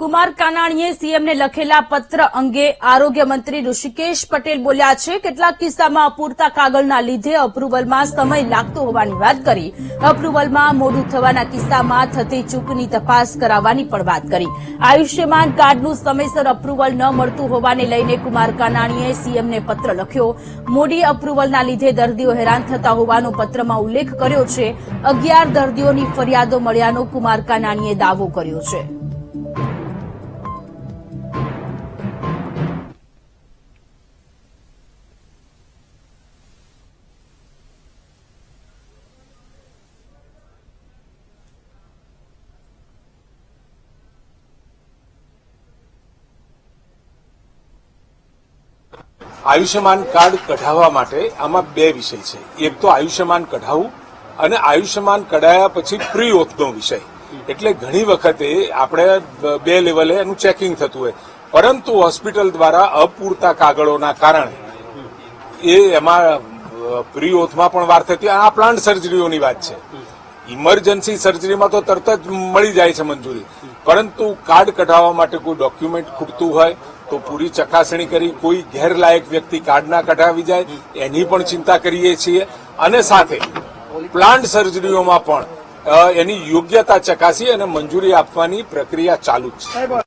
કુમાર કાનાણીએ સીએમને લખેલા પત્ર અંગે આરોગ્ય મંત્રી ઋષિકેશ પટેલ બોલ્યા છે। કેટલાક કિસ્સામાં અપૂરતા કાગળના લીધે અપ્રુવલમાં સમય લાગતો હોવાની વાત કરી। અપ્રુવલમાં મોડું થવાના કિસ્સામાં થતી ચૂકની તપાસ કરાવવાની પણ વાત કરી। આયુષ્યમાન કાર્ડનું સમયસર અપ્રુવલ ન મળતું હોવાને લઈને કુમાર કાનાણીએ સીએમને પત્ર લખ્યો। મોડી અપ્રુવલના લીધે દર્દીઓ હેરાન થતા હોવાનો પત્રમાં ઉલ્લેખ કર્યો છે। 11 દર્દીઓની ફરિયાદો મળ્યાનો કુમાર કાનાણીએ દાવો કર્યો છે। આયુષ્યમાન કાર્ડ કઢાવવા માટે આમાં બે વિષય છે। એક તો આયુષ્યમાન કઢાવવું અને આયુષ્યમાન કઢાયા પછી પ્રી ઓથનો વિષય। એટલે ઘણી વખતે આપણે બે લેવલે એનું ચેકિંગ થતું હોય, પરંતુ હોસ્પિટલ દ્વારા અપૂરતા કાગળોના કારણે એમાં પ્રી ઓથમાં પણ વાર થતી। આ પ્લાન્ટ સર્જરીઓની વાત છે। ઇમરજન્સી સર્જરીમાં તો તરત જ મળી જાય છે મંજૂરી, પરંતુ કાર્ડ કઢાવવા માટે કોઈ ડોક્યુમેન્ટ ખૂટતું હોય તો પૂરી ચકાસણી કરી કોઈ ગેરલાયક વ્યક્તિ કાર્ડ ના કઢાવી જાય એની પણ ચિંતા કરીએ છીએ। અને સાથે પ્લાન્ટ સર્જરીઓમાં પણ એની યોગ્યતા ચકાસી અને મંજૂરી આપવાની પ્રક્રિયા ચાલુ જ છે।